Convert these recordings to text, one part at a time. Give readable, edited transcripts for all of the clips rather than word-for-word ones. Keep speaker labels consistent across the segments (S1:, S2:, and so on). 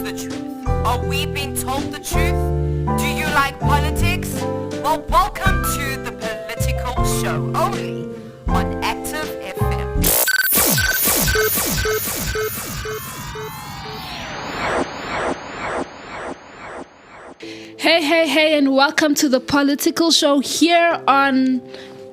S1: is the truth? Are we being told the truth? Do you like politics? Well, welcome to the political show only on Active FM.
S2: Hey, and welcome to the political show here on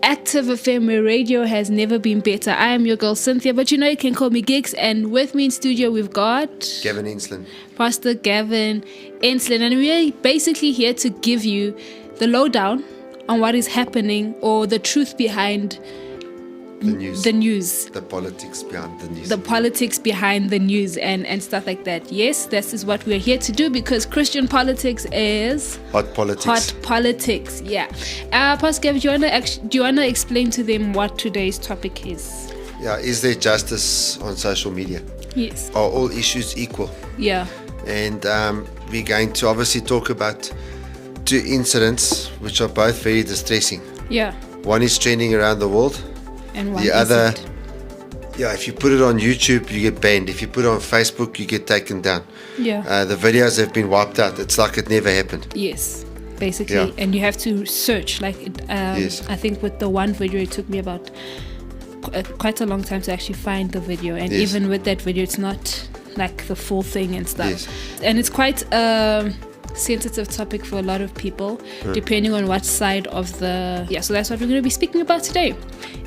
S2: Active FM, where radio has never been better. I am your girl Cynthia, but you can call me Gigs, and with me in studio we've got
S3: Gavin Enslin.
S2: Pastor Gavin Enslin, and we're basically here to give you the lowdown on what is happening or the truth behind the news.
S3: The politics behind the news.
S2: The politics behind the news and stuff like that. Yes, this is what we're here to do because Christian politics is
S3: hot politics.
S2: Hot politics, yeah. Pastor Gav, do you wanna explain to them what today's topic is?
S3: Yeah, is there justice on social media?
S2: Yes.
S3: Are all issues equal?
S2: Yeah. And
S3: we're going to obviously talk about two incidents which are both very distressing.
S2: Yeah.
S3: One is trending around the world.
S2: And
S3: the other, if you put it on YouTube, you get banned. If you put it on Facebook, you get taken down.
S2: Yeah.
S3: The videos have been wiped out. It's like it never happened.
S2: Yes, basically.
S3: Yeah.
S2: And you have to search.
S3: Yes.
S2: I think with the one video, it took me about quite a long time to actually find the video. And
S3: yes.
S2: even with that video, it's not like the full thing and stuff.
S3: Yes.
S2: And it's quite sensitive topic for a lot of people, depending on what side of the so that's what we're going to be speaking about today.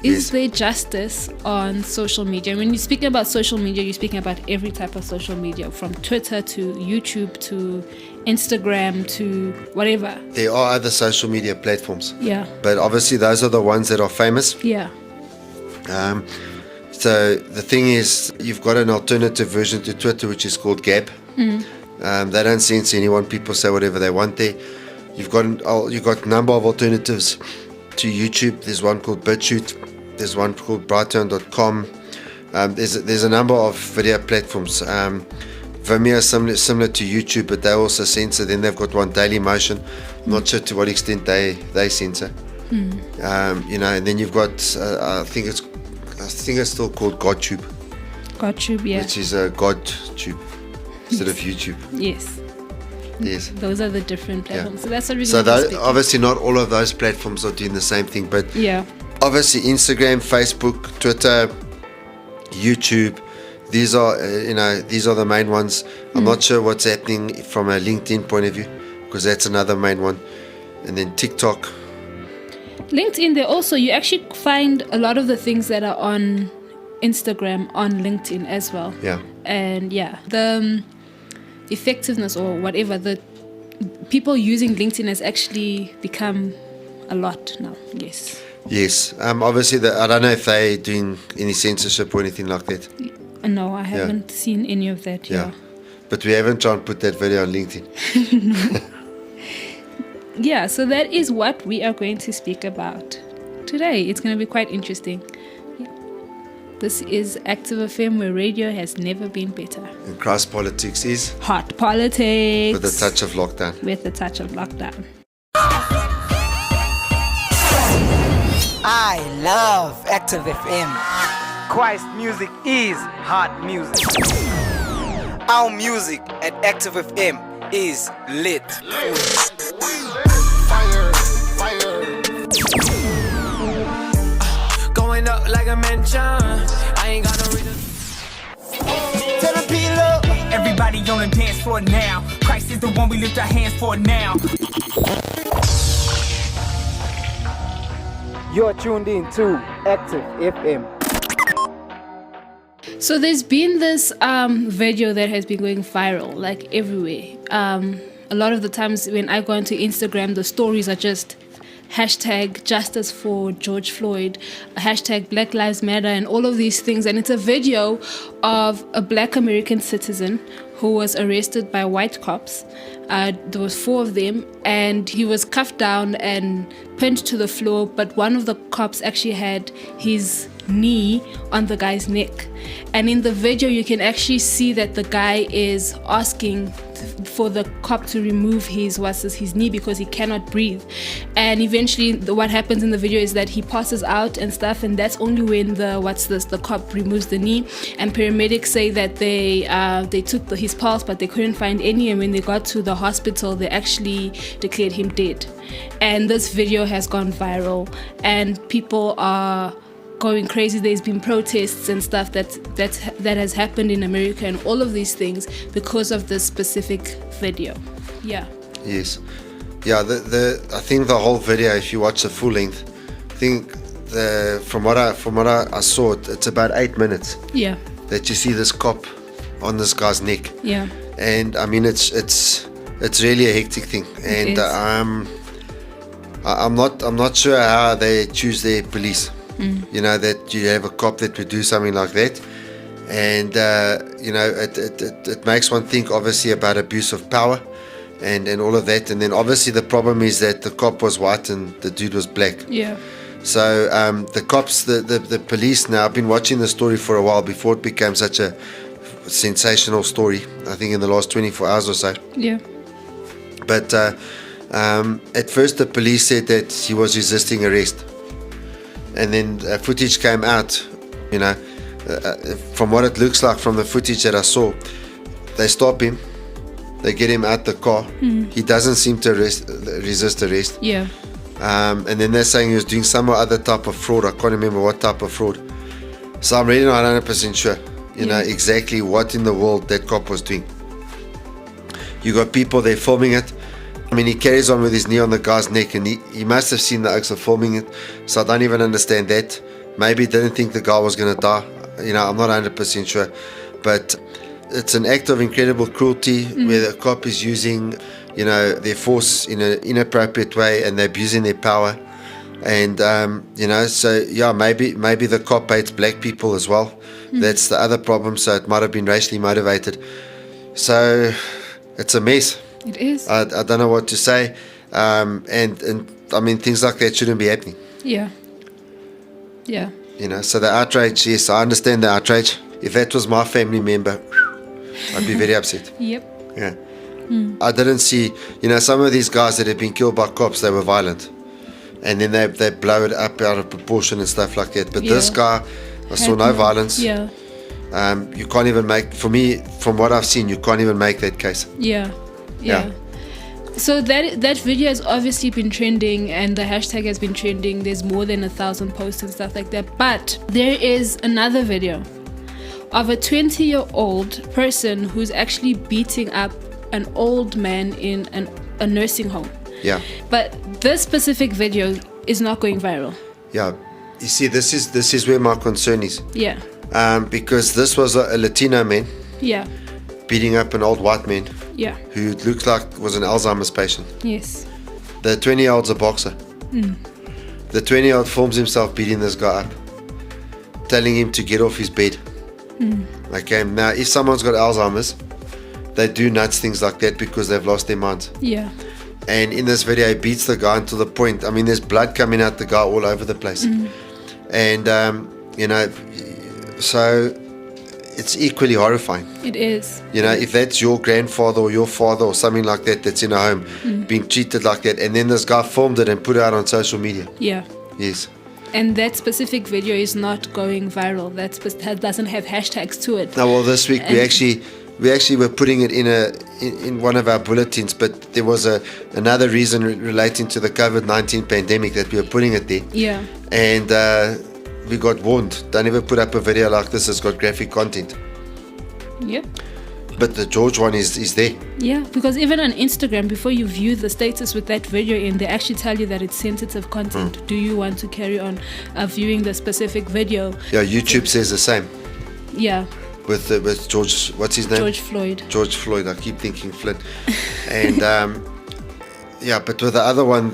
S2: Is there justice on social media? When you're speaking about social media, you're speaking about every type of social media, from Twitter to YouTube to Instagram to whatever.
S3: There are other social media platforms,
S2: but
S3: obviously those are the ones that are famous. So the thing is, you've got an alternative version to Twitter which is called Gab. They don't censor anyone. People say whatever they want there. You've got a number of alternatives to YouTube. There's one called BitChute. There's one called Brightone.com. There's a number of video platforms. Vimeo is similar to YouTube, but they also censor. Then they've got one, Dailymotion. I'm not sure to what extent they censor. And then you've got I think it's still called GodTube.
S2: GodTube, yeah.
S3: Which is a GodTube. Instead of YouTube. Yes.
S2: Those are the different platforms. So that's what we're
S3: going
S2: to speak.
S3: Obviously not all of those platforms are doing the same thing, but obviously Instagram, Facebook, Twitter, YouTube, these are the main ones. I'm not sure what's happening from a LinkedIn point of view, because that's another main one. And then TikTok.
S2: LinkedIn, there also, you actually find a lot of the things that are on Instagram on LinkedIn as well. And the effectiveness or whatever, the people using LinkedIn has actually become a lot now. Yes.
S3: Obviously I don't know if they're doing any censorship or anything like that.
S2: No, I haven't seen any of that.
S3: But we haven't tried to put that video on LinkedIn.
S2: So that is what we are going to speak about today. It's going to be quite interesting. This is Active FM, where radio has never been better.
S3: And Christ politics is
S2: hot politics.
S3: With a touch of lockdown.
S1: I love Active FM. Christ music is hot music. Our music at Active FM is lit. Going up like a mansion. I ain't got no reason. Tell them peel up. Everybody on the dance floor now. Christ is the one we lift our hands for now.
S4: You're tuned in to Active FM.
S2: So there's been this video that has been going viral, like everywhere. A lot of the times when I go onto Instagram, the stories are just hashtag justice for George Floyd, hashtag Black Lives Matter, and all of these things. And it's a video of a Black American citizen who was arrested by white cops. There was 4 of them, and he was cuffed down and pinned to the floor, but one of the cops actually had his knee on the guy's neck. And in the video, you can actually see that the guy is asking for the cop to remove his knee because he cannot breathe. And eventually what happens in the video is that he passes out and stuff, and that's only when the cop removes the knee. And paramedics say that they took his pulse, but they couldn't find any, and when they got to the hospital, they actually declared him dead. And this video has gone viral, and people are going crazy. There's been protests and stuff that has happened in America, and all of these things because of this specific video. Yeah.
S3: Yes. Yeah. I think the whole video, if you watch the full length, I think from what I saw, it's about 8 minutes.
S2: Yeah.
S3: That you see this cop on this guy's neck.
S2: Yeah.
S3: And I mean, it's really a hectic thing, and I'm not sure how they choose their police. You know, that you have a cop that would do something like that, and you know, it makes one think obviously about abuse of power and all of that. And then obviously the problem is that the cop was white and the dude was black.
S2: Yeah.
S3: So the cops, the police now, I've been watching the story for a while before it became such a sensational story, I think in the last 24 hours or so.
S2: Yeah.
S3: But at first the police said that he was resisting arrest. And then footage came out, you know, from what it looks like from the footage that I saw. They stop him, they get him out the car. He doesn't seem to resist arrest.
S2: Yeah.
S3: And then they're saying he was doing some other type of fraud. I can't remember what type of fraud. So I'm really not 100% sure, you know, exactly what in the world that cop was doing. You got people there filming it. I mean, he carries on with his knee on the guy's neck, and he must have seen the acts of filming it. So I don't even understand that. Maybe he didn't think the guy was going to die. You know, I'm not 100% sure. But it's an act of incredible cruelty where the cop is using, you know, their force in an inappropriate way, and they're abusing their power. And, you know, so, yeah, maybe the cop hates black people as well. That's the other problem. So it might have been racially motivated. So it's a mess.
S2: It is.
S3: I don't know what to say, and I mean, things like that shouldn't be happening.
S2: Yeah. Yeah.
S3: You know, so the outrage, yes, I understand the outrage. If that was my family member, I'd be very upset.
S2: Yep.
S3: Yeah. I didn't see, you know, some of these guys that have been killed by cops, they were violent, and then they blow it up out of proportion and stuff like that. But this guy, I saw no violence.
S2: Yeah.
S3: You can't even make, for me, from what I've seen, you can't even make that case.
S2: Yeah. Yeah. So that video has obviously been trending, and the hashtag has been trending. There's more than 1,000 posts and stuff like that. But there is another video of a 20-year-old person who's actually beating up an old man in a nursing home. Yeah. But this specific video is not going viral.
S3: Yeah. You see, this is where my concern is.
S2: Yeah.
S3: Because this was a Latino man.
S2: Yeah.
S3: Beating up an old white man.
S2: Yeah.
S3: Who looks like was an Alzheimer's patient.
S2: Yes.
S3: The 20-year-old's a boxer. The 20-year-old films himself beating this guy up, telling him to get off his bed. Okay, now if someone's got Alzheimer's, they do nuts things like that because they've lost their minds. Yeah. And in this video, he beats the guy until the point, I mean, there's blood coming out the guy all over the place. And, you know, so it's equally horrifying. It is. You know, if that's your grandfather or your father or something like that that's in a home being treated like that, and then this guy filmed it and put it out on social media. Yeah. Yes.
S2: And that specific video is not going viral. That doesn't have hashtags to it.
S3: No, well, this week we actually were putting it in one of our bulletins, but there was another reason relating to the COVID-19 pandemic that we were putting it there. Yeah. And we got warned, don't ever put up a video like this that's got graphic content. Yep. But the George one is there.
S2: Yeah, because even on Instagram, before you view the status with that video in, they actually tell you that it's sensitive content. Do you want to carry on viewing the specific video?
S3: Yeah, YouTube says the same.
S2: Yeah.
S3: With George, what's his name?
S2: George Floyd.
S3: George Floyd, I keep thinking Flynn. And yeah, but with the other one,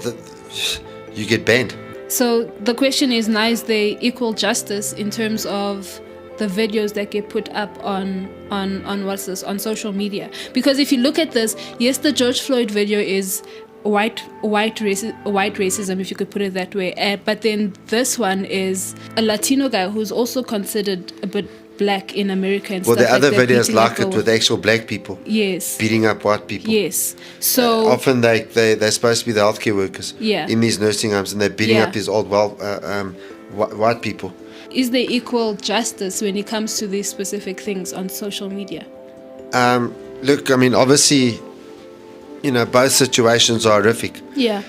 S3: you get banned.
S2: So the question is there equal justice in terms of the videos that get put up on social media? Because if you look at this, yes, the George Floyd video is white racism, if you could put it that way. But then this one is a Latino guy who's also considered a bit black in America and
S3: Well,
S2: stuff
S3: the other
S2: like that,
S3: videos
S2: beating
S3: like
S2: up
S3: it with actual black people
S2: yes,
S3: beating up white people.
S2: yes. So
S3: Often they're supposed to be the healthcare workers
S2: Yeah.
S3: in these nursing homes, and they're beating
S2: Yeah.
S3: up these old white people.
S2: is there equal justice when it comes to these specific things on social media?
S3: Look, I mean, obviously, both situations are horrific.
S2: Yeah,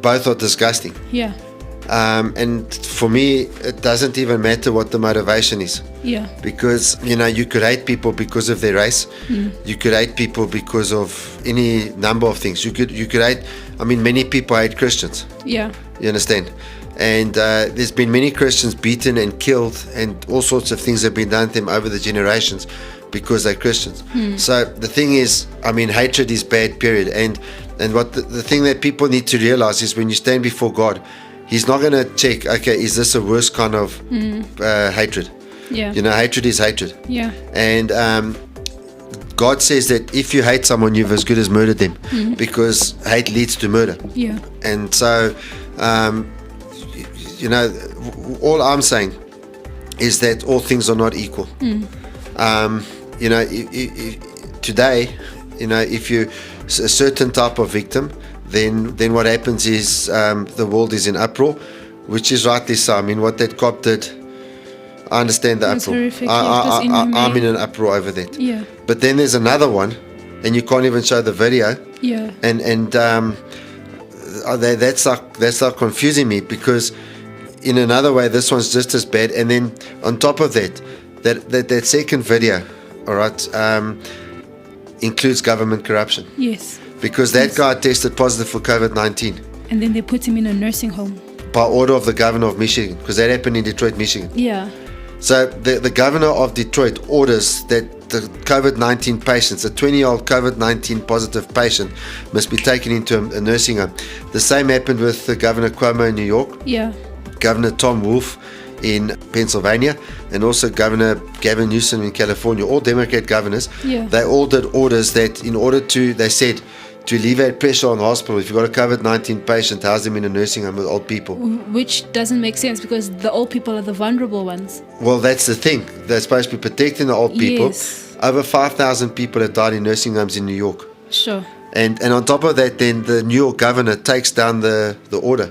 S3: Both are disgusting.
S2: yeah,
S3: And for me, it doesn't even matter what the motivation is.
S2: yeah,
S3: Because, you could hate people because of their race. You could hate people because of any number of things. You could hate, many people hate Christians.
S2: yeah,
S3: You understand? And there's been many Christians beaten and killed, and all sorts of things have been done to them over the generations because they're Christians. So the thing is, hatred is bad, period. And what the thing that people need to realize is when you stand before God, He's not going to check, okay, is this a worse kind of hatred?
S2: yeah,
S3: Hatred is hatred.
S2: yeah,
S3: And God says that if you hate someone, you've as good as murdered them, because hate leads to murder.
S2: yeah,
S3: And so, all I'm saying is that all things are not equal. Today, if you're a certain type of victim, then what happens is the world is in uproar, which is rightly so. What that cop did, I understand the
S2: It's
S3: uproar.
S2: horrific, yeah, it was inhumane.
S3: I'm in an uproar over that.
S2: yeah,
S3: But then there's another one, and you can't even show the video.
S2: yeah,
S3: And that's like confusing me, because in another way this one's just as bad. And then on top of that second video, all right, includes government corruption,
S2: yes.
S3: because that guy tested positive for COVID-19
S2: And then they put him in a nursing home.
S3: by order of the governor of Michigan, because that happened in Detroit, Michigan.
S2: Yeah,
S3: So the governor of Detroit orders that the COVID-19 patients, a 20-year-old COVID-19 positive patient, must be taken into a nursing home. The same happened with the Governor Cuomo in New York,
S2: yeah,
S3: Governor Tom Wolf in Pennsylvania, and also Governor Gavin Newsom in California, all Democrat governors.
S2: Yeah.
S3: They all did orders that they said, to alleviate pressure on the hospital, if you've got a COVID-19 patient, house them in a nursing home with old people.
S2: which doesn't make sense because the old people are the vulnerable ones.
S3: Well, that's the thing. They're supposed to be protecting the old people.
S2: Yes.
S3: Over 5,000 people have died in nursing homes in New York.
S2: Sure.
S3: And on top of that, then the New York governor takes down the order.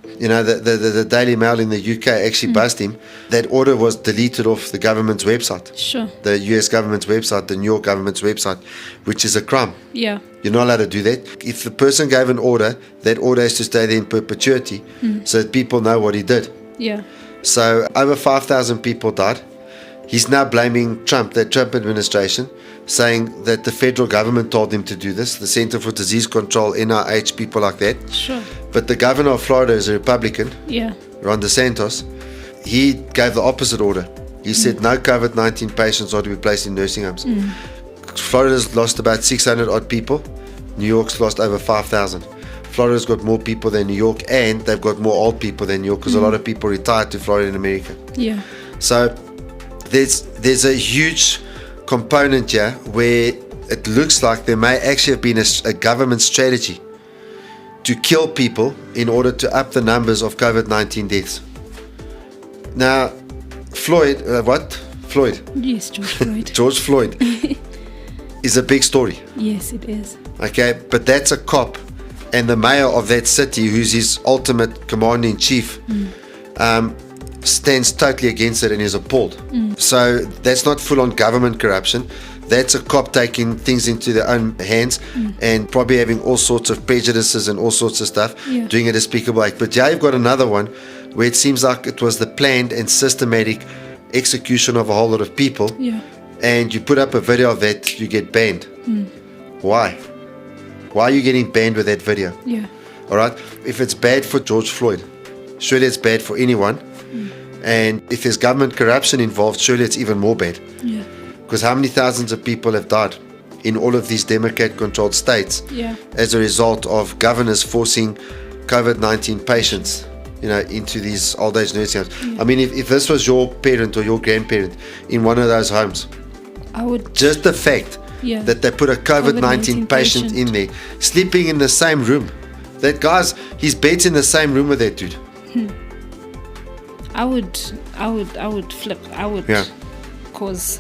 S3: The Daily Mail in the UK actually buzzed him. That order was deleted off the government's website.
S2: Sure.
S3: The US government's website, the New York government's website, which is a crime.
S2: Yeah.
S3: You're not allowed to do that. If the person gave an order, that order has to stay there in perpetuity so that people know what he did.
S2: Yeah.
S3: So over 5,000 people died. He's now blaming Trump, the Trump administration, saying that the federal government told him to do this, the Center for Disease Control, NIH, people like that.
S2: Sure.
S3: But the governor of Florida is a Republican,
S2: Yeah.
S3: Ron DeSantis. He gave the opposite order. He said no COVID-19 patients are to be placed in nursing homes. Florida's lost about 600 odd people. New York's lost over 5,000. Florida's got more people than New York, and they've got more old people than New York, because a lot of people retired to Florida in America.
S2: Yeah.
S3: So there's a huge component here where it looks like there may actually have been a government strategy to kill people in order to up the numbers of COVID-19 deaths. Now, Floyd,
S2: Yes, George Floyd.
S3: George Floyd is a big story,
S2: Yes, it is.
S3: okay? But that's a cop, and the mayor of that city, who's his ultimate commander-in-chief, stands totally against it and is appalled. So that's not full-on government corruption. That's a cop taking things into their own hands and probably having all sorts of prejudices and all sorts of stuff,
S2: Yeah.
S3: doing a despicable act. But yeah, you've got another one where it seems like it was the planned and systematic execution of a whole lot of people.
S2: Yeah.
S3: And you put up a video of that, you get banned. Why? Why are you getting banned with that video?
S2: Yeah.
S3: All right. If it's bad for George Floyd, surely it's bad for anyone. And if there's government corruption involved, surely it's even more bad.
S2: Yeah.
S3: Because how many thousands of people have died in all of these Democrat-controlled states
S2: Yeah.
S3: as a result of governors forcing COVID-19 patients, into these old age nursing homes?
S2: Yeah.
S3: I mean, if this was your parent or your grandparent in one of those homes,
S2: I would.
S3: just the fact
S2: Yeah.
S3: that they put a COVID-19
S2: COVID-19
S3: patient in there, sleeping in the same room. That guy's, his bed's in the same room with that dude.
S2: I would flip. I would
S3: Yeah.
S2: cause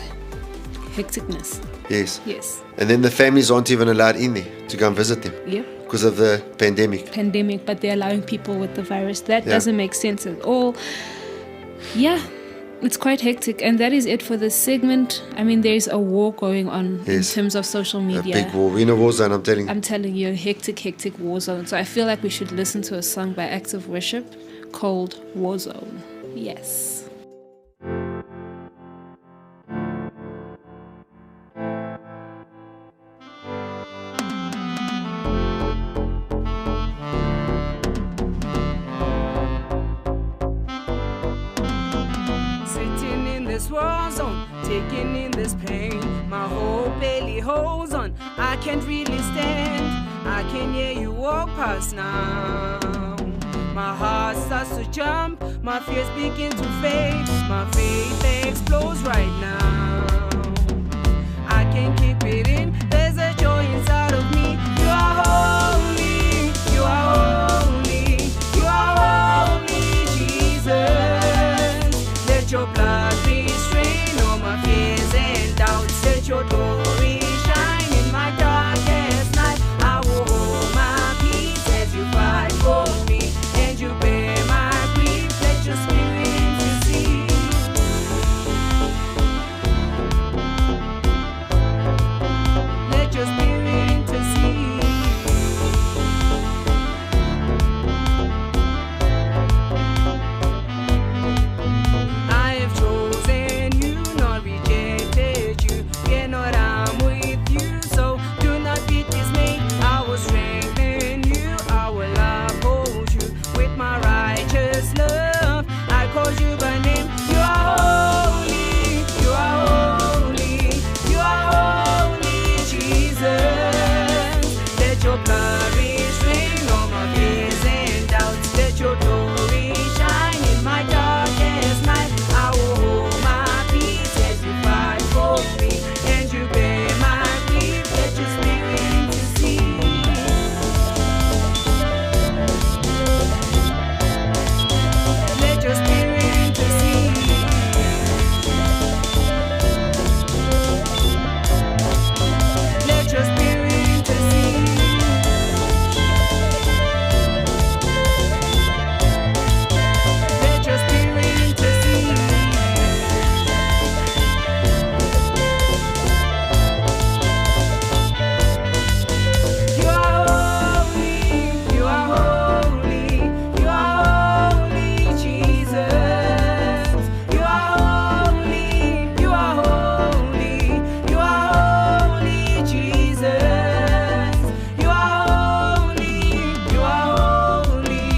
S2: hecticness.
S3: Yes.
S2: Yes.
S3: And then the families aren't even allowed in there to go and visit them
S2: Yep.
S3: because of the pandemic.
S2: Pandemic, but they're allowing people with the virus. That
S3: Yeah.
S2: doesn't make sense at all. Yeah. It's quite hectic, and that is it for this segment. I mean, there's a war going on
S3: Yes.
S2: in terms of social
S3: A
S2: media.
S3: big war. We're in a war zone, I'm telling you.
S2: I'm telling you, hectic war zone. So I feel like we should listen to a song by Active Worship called War Zone. Yes.
S5: Sitting in this war zone, taking in this pain. My whole belly holds on. I can't really stand. I can hear you walk past now. My heart starts to jump. My fears begin to fade. My faith explodes right now. I can't keep it in. There's a joy inside of me. You are holy. You are holy. You are holy, Jesus. Let your blood restrain all my fears and doubts. Let your glory shine in my darkest night. I will hold my peace as you fight for me, and you bear my grief. Let your spirit intercede. Let your spirit intercede. I have chosen you, not rejected you. Fear not, I'm with you, so do not be dismayed. I will strengthen you, I will uphold you with my righteous love. I call you by name. You are holy, you are holy, you are holy, Jesus. Let your blood restrain all my fears and doubts. Let your glory shine in my darkest night. I will hold my peace as you fight for me, and you bear my grief. Let your spirit intercede. Let your spirit intercede. Let your spirit intercede. Let your spirit intercede. You are holy, you are holy, you are holy, Jesus. You are holy, you are holy, you are holy, Jesus. You are holy, you are holy,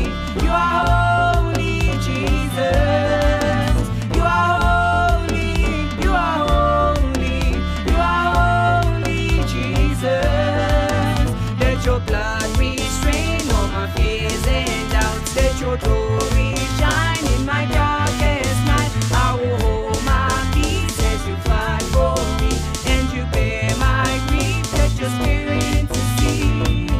S5: you are holy, Jesus. You are holy, you are holy, you are holy, Jesus. Let your blood restrain all my fears and doubts. Let your glory shine in my darkest night. I will hold my peace as you fight for me, and you bear my grief. Let your spirit intercede.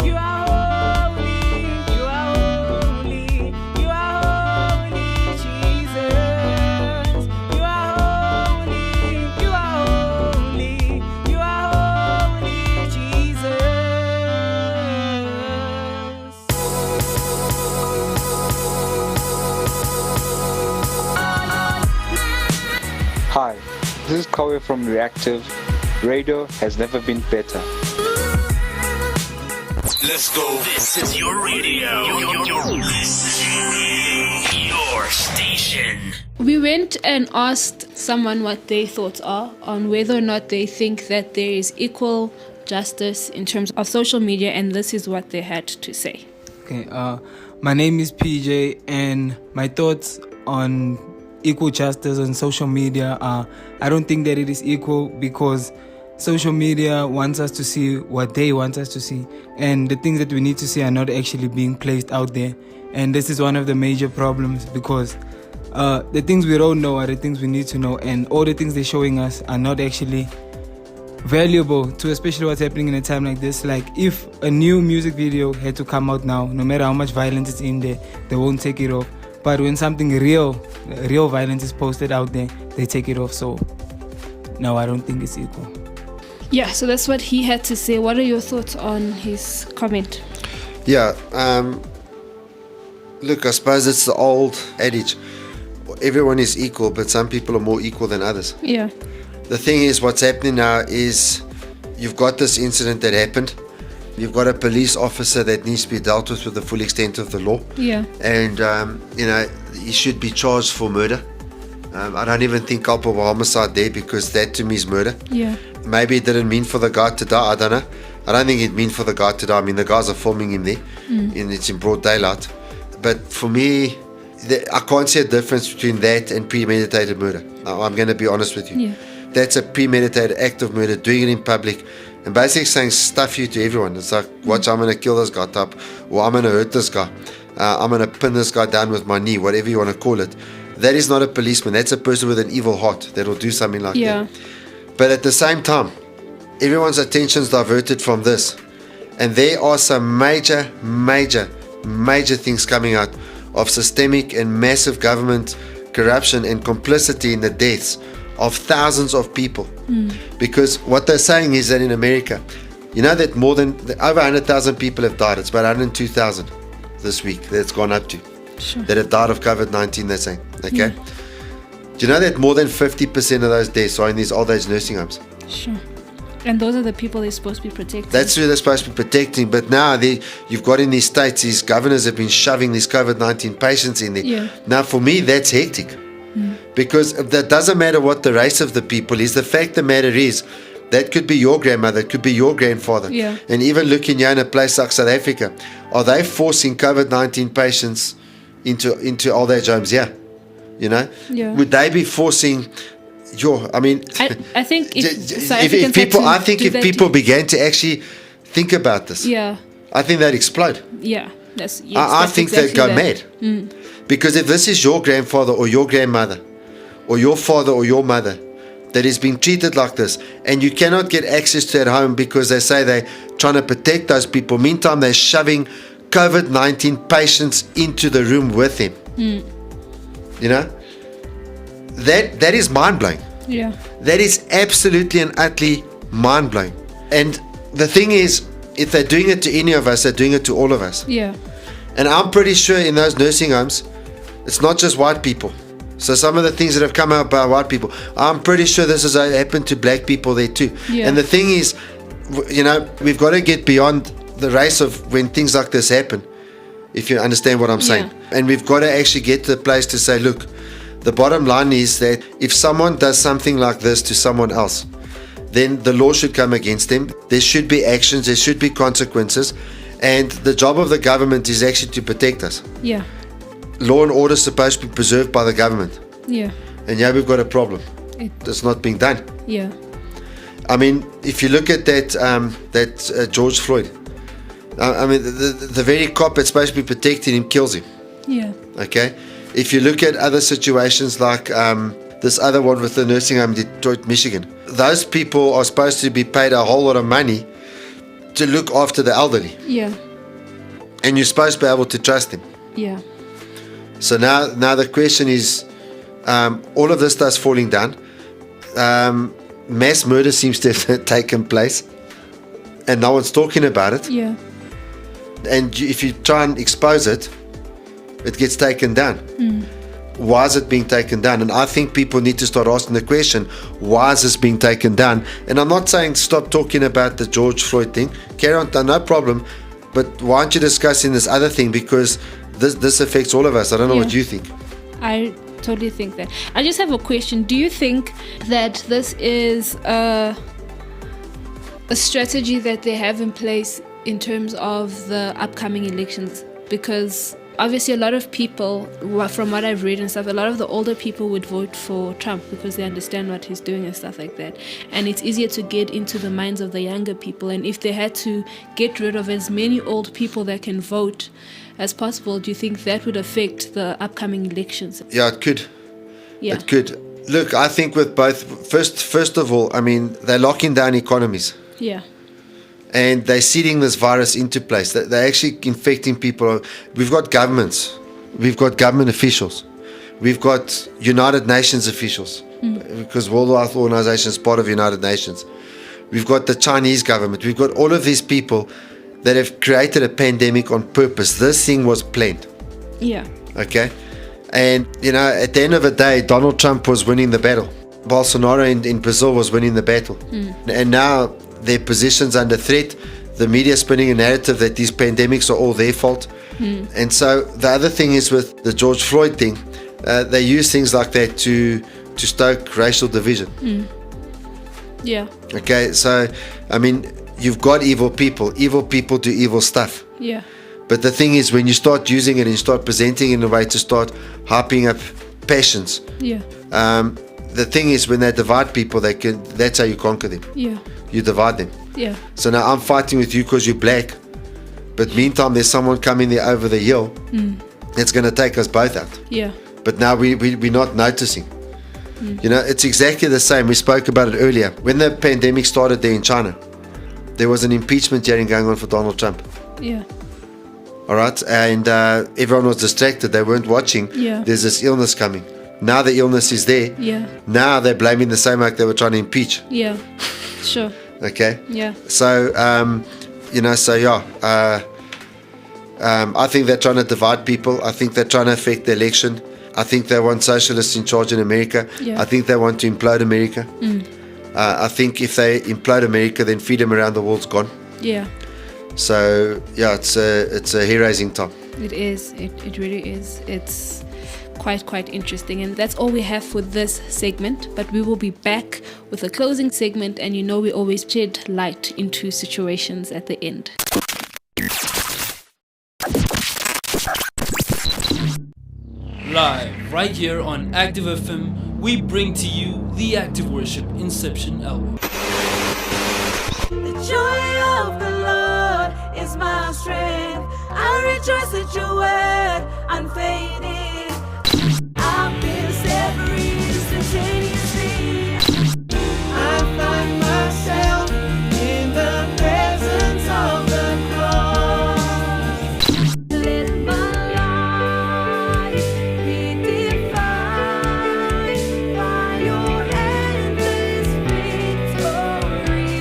S5: You are holy, you are holy, you are holy, Jesus. You are holy, you are holy, you are holy, Jesus.
S6: Hi, this is Kowe from Reactive. Radio has never been better.
S7: Let's go. This is your radio. Your station.
S2: We went and asked someone what their thoughts are on whether or not they think that there is equal justice in terms of social media, and this is what they had to say.
S8: Okay, my name is PJ, and my thoughts on equal justice on social media are I don't think that it is equal because social media wants us to see what they want us to see, and the things that we need to see are not actually being placed out there. And this is one of the major problems, because the things we don't know are the things we need to know, and all the things they're showing us are not actually valuable to, especially what's happening in a time like this. Like, if a new music video had to come out now, no matter how much violence is in there, they won't take it off. But when something real violence is posted out there, they take it off. So no, I don't think it's equal.
S2: Yeah, so that's what he had to say. What are your thoughts on his comment?
S3: Yeah, look, I suppose it's the old adage, everyone is equal, but some people are more equal than others.
S2: Yeah.
S3: The thing is, what's happening now is you've got this incident that happened. You've got a police officer that needs to be dealt with the full extent of the law.
S2: Yeah.
S3: And, he should be charged for murder. I don't even think culpable homicide there, because that to me is murder.
S2: Yeah.
S3: Maybe it didn't mean for the guy to die, I don't know. I don't think it meant for the guy to die. I mean, the guys are filming him there, and it's in broad daylight. But for me, I can't see a difference between that and premeditated murder. I'm going to be honest with you.
S2: Yeah.
S3: That's a premeditated act of murder, doing it in public, and basically saying stuff you to everyone. It's like, watch, I'm going to kill this guy type, or I'm going to hurt this guy. I'm going to pin this guy down with my knee, whatever you want to call it. That is not a policeman. That's a person with an evil heart that will do something like that. But at the same time, everyone's attention's diverted from this. And there are some major things coming out of systemic and massive government corruption and complicity in the deaths of thousands of people. Because what they're saying is that in America, you know that over 100,000 people have died. It's about 102,000 this week that it's gone up to.
S2: Sure.
S3: That have died of COVID-19, they're saying. Okay?
S2: Yeah.
S3: Do you know that more than 50% of those deaths are in these old age nursing homes?
S2: Sure. And those are the people they're supposed to be protecting.
S3: That's who they're supposed to be protecting. But now you've got in these states, these governors have been shoving these COVID-19 patients in there.
S2: Yeah.
S3: Now, for me, that's hectic. Because that doesn't matter what the race of the people is. The fact of the matter is, that could be your grandmother, it could be your grandfather.
S2: Yeah.
S3: And even looking here in a place like South Africa, are they forcing COVID-19 patients into old age homes? Yeah. You know?
S2: Yeah.
S3: Would they be forcing
S2: I think
S3: if people began to actually think about this, I think they'd explode.
S2: Yeah,
S3: I think they'd go mad. Because if this is your grandfather or your grandmother or your father or your mother that is being treated like this, and you cannot get access to at home because they say they're trying to protect those people, meantime they're shoving COVID-19 patients into the room with them. You know? That is mind-blowing.
S2: Yeah.
S3: That is absolutely and utterly mind-blowing. And the thing is, if they're doing it to any of us, they're doing it to all of us.
S2: Yeah.
S3: And I'm pretty sure in those nursing homes, it's not just white people. So some of the things that have come out by white people, I'm pretty sure this has happened to black people there too.
S2: Yeah.
S3: And the thing is, you know, we've got to get beyond the race of when things like this happen, if you understand what I'm saying. And we've got to actually get to the place to say, look, the bottom line is that if someone does something like this to someone else, then the law should come against them. There should be actions, there should be consequences, and the job of the government is actually to protect us.
S2: Yeah.
S3: Law and order is supposed to be preserved by the government.
S2: Yeah.
S3: And yeah, we've got a problem. It's not being done.
S2: Yeah.
S3: I mean, if you look at that George Floyd, I mean, the very cop that's supposed to be protecting him kills him.
S2: Yeah.
S3: Okay? If you look at other situations like this other one with the nursing home in Detroit, Michigan, those people are supposed to be paid a whole lot of money to look after the elderly.
S2: Yeah.
S3: And you're supposed to be able to trust them.
S2: Yeah.
S3: So now the question is, all of this stuff's falling down. Mass murder seems to have taken place, and no one's talking about it.
S2: Yeah.
S3: And if you try and expose it, it gets taken down. Why is it being taken down? And I think people need to start asking the question, why is this being taken down? And I'm not saying stop talking about the George Floyd thing. Carry on, no problem. But why aren't you discussing this other thing? Because this affects all of us. I don't know what you think.
S2: I totally think that. I just have a question. Do you think that this is a strategy that they have in place in terms of the upcoming elections? Because Obviously, a lot of people, from what I've read and stuff, a lot of the older people would vote for Trump because they understand what he's doing and stuff like that. And it's easier to get into the minds of the younger people. And if they had to get rid of as many old people that can vote as possible, do you think that would affect the upcoming elections?
S3: Yeah, it could.
S2: Yeah.
S3: It could. Look, I think with both, first of all, I mean, they're locking down economies.
S2: Yeah.
S3: And they're seeding this virus into place. They're actually infecting people. We've got governments. We've got government officials. We've got United Nations officials. Because World Health Organization is part of United Nations. We've got the Chinese government. We've got all of these people that have created a pandemic on purpose. This thing was planned.
S2: Yeah.
S3: Okay? And, you know, at the end of the day, Donald Trump was winning the battle. Bolsonaro in Brazil was winning the battle. And now their position's under threat. The media spinning a narrative that these pandemics are all their fault. And so the other thing is with the George Floyd thing, they use things like that to stoke racial division.
S2: Yeah.
S3: Okay, so, I mean, you've got evil people. Evil people do evil stuff.
S2: Yeah.
S3: But the thing is, when you start using it and you start presenting it in a way to start hyping up passions,
S2: Yeah.
S3: the thing is, when they divide people, that's how you conquer them.
S2: Yeah.
S3: You divide them.
S2: Yeah.
S3: So now I'm fighting with you because you're black, but meantime there's someone coming there over the hill that's going to take us both out.
S2: Yeah.
S3: But now we're not noticing. You know, it's exactly the same. We spoke about it earlier. When the pandemic started there in China, there was an impeachment hearing going on for Donald Trump.
S2: Yeah.
S3: All right, and everyone was distracted. They weren't watching.
S2: Yeah.
S3: There's this illness coming. Now the illness is there.
S2: Yeah.
S3: Now they're blaming the same act they were trying to impeach.
S2: Yeah. Sure.
S3: Okay.
S2: Yeah.
S3: So, you know, so yeah, I think they're trying to divide people. I think they're trying to affect the election. I think they want socialists in charge in America.
S2: Yeah.
S3: I think they want to implode America. I think if they implode America, then freedom around the world's gone.
S2: Yeah.
S3: So yeah, it's a hair-raising time.
S2: It is. It really is. It's quite interesting, and that's all we have for this segment. But we will be back with a closing segment, and you know we always shed light into situations at the end.
S9: Live right here on Active FM, we bring to you the Active Worship Inception album.
S5: The joy of the Lord is my strength. I rejoice at your word, unfading. I've been set free instantaneously. I find myself in the presence of the cross. Let my life be defined by your endless victory.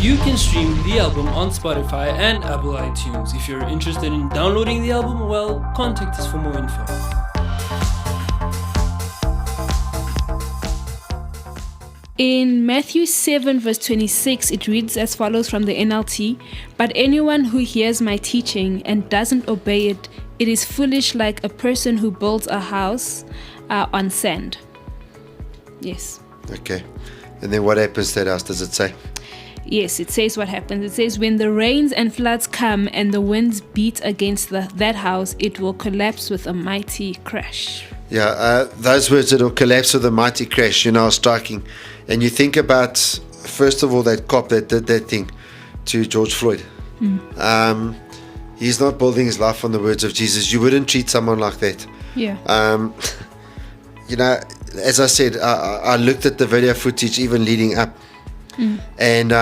S9: You can stream the album on Spotify and Apple iTunes. If you're interested in downloading the album, well, contact us for more info.
S2: In Matthew 7 verse 26, it reads as follows from the NLT, "But anyone who hears my teaching and doesn't obey it, it is foolish like a person who builds a house on sand." Yes.
S3: Okay. And then what happens to that house? Does it say?
S2: Yes, it says what happens. It says, when the rains and floods come and the winds beat against that house, it will collapse with a mighty crash.
S3: Yeah, those words, it'll collapse with a mighty crash, you know, are striking. And you think about, first of all, that cop that did that thing to George Floyd. He's not building his life on the words of Jesus. You wouldn't treat someone like that.
S2: Yeah.
S3: You know, as I said, I looked at the video footage even leading up. And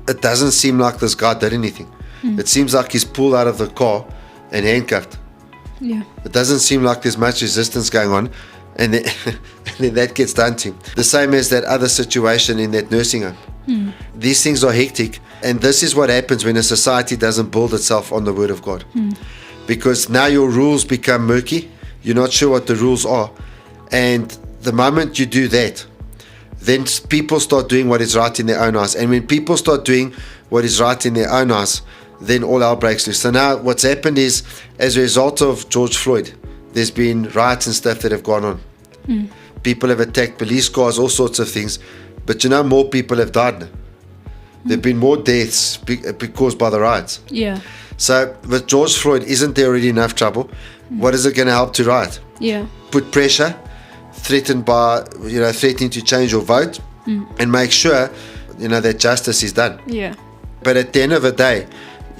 S3: it doesn't seem like this guy did anything. It seems like he's pulled out of the car and handcuffed.
S2: Yeah.
S3: It doesn't seem like there's much resistance going on, and then, and then that gets done to him. The same as that other situation in that nursing home. These things are hectic, and this is what happens when a society doesn't build itself on the Word of God. Because now your rules become murky, you're not sure what the rules are, and the moment you do that, then people start doing what is right in their own eyes. And when people start doing what is right in their own eyes, then all hell breaks loose. So now what's happened is, as a result of George Floyd, there's been riots and stuff that have gone on. People have attacked police cars, all sorts of things. But you know, more people have died now. There have been more deaths caused by the riots.
S2: Yeah.
S3: So with George Floyd, isn't there already enough trouble? What is it going to help to riot?
S2: Yeah.
S3: Put pressure, threatening to change your vote, and make sure, that justice is done.
S2: Yeah.
S3: But at the end of the day,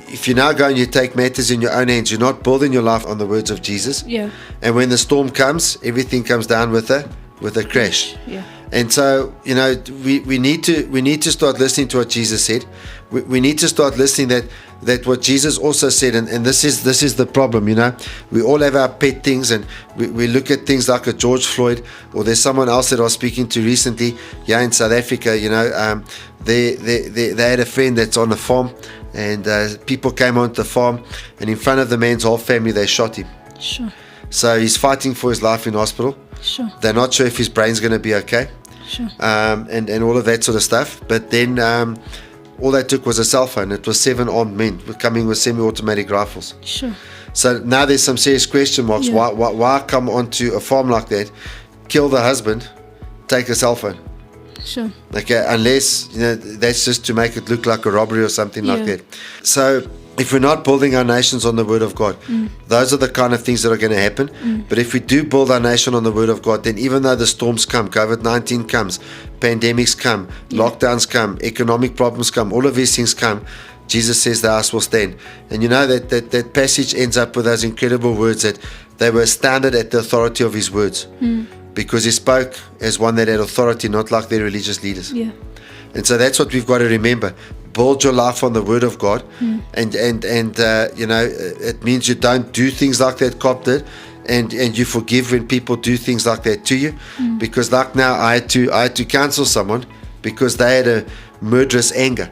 S3: if you now go and you take matters in your own hands, you're not building your life on the words of Jesus.
S2: Yeah.
S3: And when the storm comes, everything comes down with a crash.
S2: Yeah.
S3: And so, we need to start listening to what Jesus said. We need to start listening that what Jesus also said, and this is the problem. We all have our pet things, and we look at things like a George Floyd, or there's someone else that I was speaking to recently, in South Africa. They had a friend that's on a farm, and people came onto the farm, and in front of the man's whole family, they shot him.
S2: Sure.
S3: So he's fighting for his life in hospital.
S2: Sure.
S3: They're not sure if his brain's going to be okay.
S2: Sure.
S3: And all of that sort of stuff. But then all they took was a cell phone. It was 7 armed men coming with semi-automatic rifles.
S2: Sure.
S3: So now there's some serious question marks.
S2: Yeah.
S3: Why come onto a farm like that, kill the husband, take a cell phone?
S2: Sure.
S3: Okay, unless that's just to make it look like a robbery or something like that. So if we're not building our nations on the Word of God, those are the kind of things that are going to happen. But if we do build our nation on the Word of God, then even though the storms come, COVID-19 comes, pandemics come, lockdowns come, economic problems come, all of these things come, Jesus says the house will stand. And that passage ends up with those incredible words that they were astounded at the authority of His words. Because He spoke as one that had authority, not like their religious leaders.
S2: Yeah.
S3: And so that's what we've got to remember. Build your life on the Word of God, and it means you don't do things like that cop did, and you forgive when people do things like that to you. Because like now, I had to counsel someone because they had a murderous anger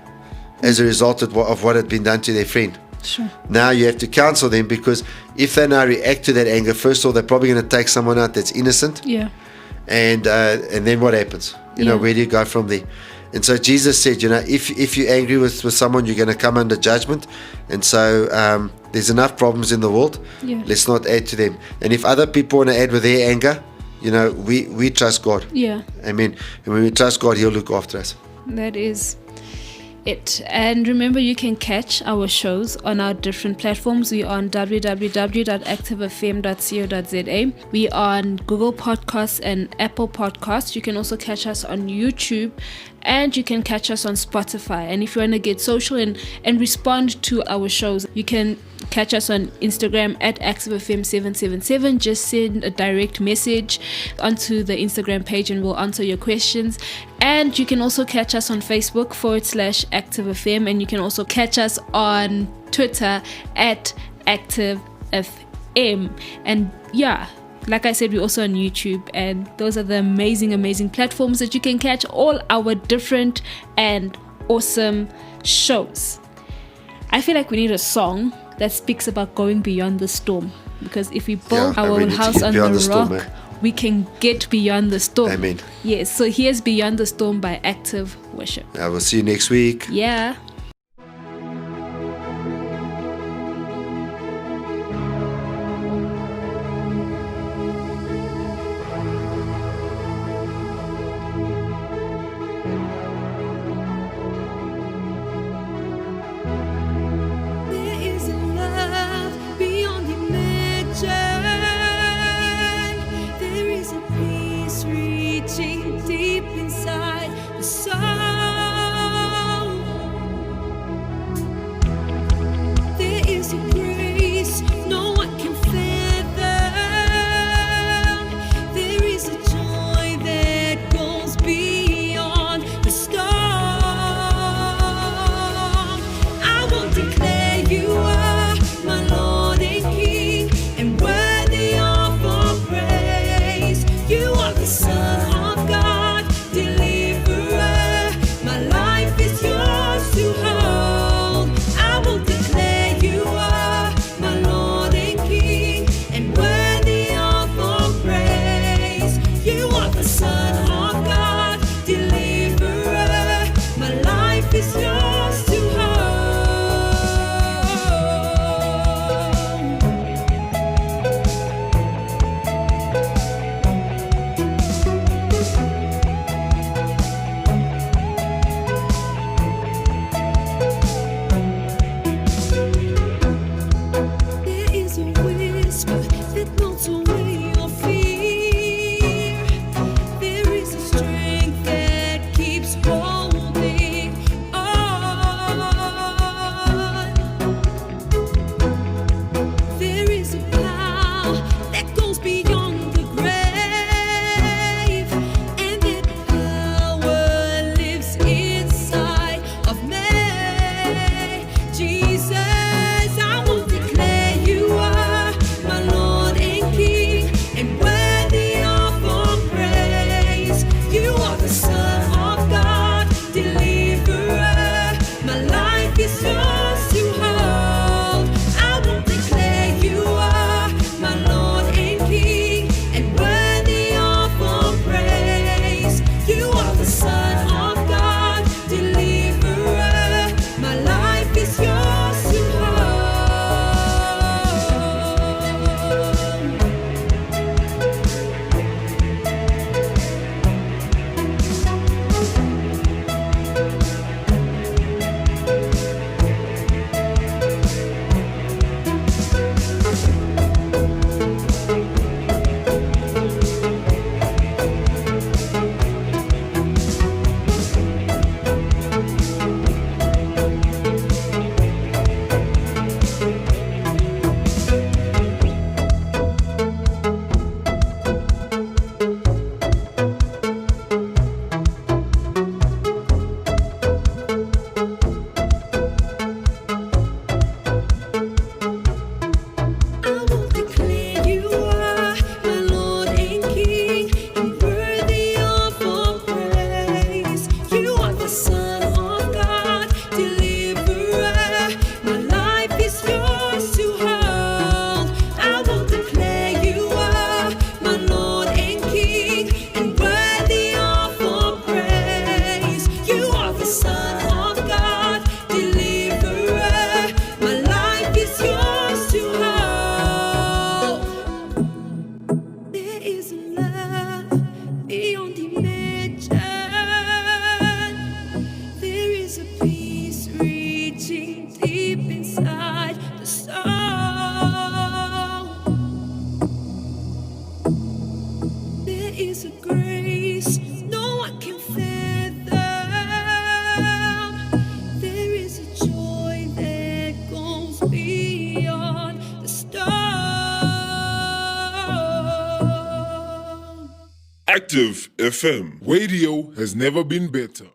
S3: as a result of what had been done to their friend.
S2: Sure.
S3: Now you have to counsel them, because if they now react to that anger, first of all, they're probably going to take someone out that's innocent.
S2: Yeah.
S3: And then what happens? Where do you go from there? And so Jesus said, if you're angry with someone, you're going to come under judgment. And so there's enough problems in the world.
S2: Yeah.
S3: Let's not add to them. And if other people want to add with their anger, we trust God.
S2: Yeah.
S3: Amen. And when we trust God, He'll look after us.
S2: That is it. And remember, you can catch our shows on our different platforms. We are on www.activefm.co.za. We are on Google Podcasts and Apple Podcasts. You can also catch us on YouTube, and you can catch us on Spotify. And if you want to get social and respond to our shows, you can catch us on Instagram at ActiveFM777. Just send a direct message onto the Instagram page and we'll answer your questions. And you can also catch us on Facebook /ActiveFM, and you can also catch us on Twitter at ActiveFM. And yeah, like I said, we're also on YouTube, and those are the amazing platforms that you can catch all our different and awesome shows. I feel like we need a song that speaks about going beyond the storm, because if we build our house on the rock, we can get beyond the storm.
S3: Amen.
S2: Yes, so here's Beyond the Storm by Active Worship.
S3: I will see you next week.
S2: Yeah.
S5: Deep inside the soul,
S10: Active FM. Radio has never been better.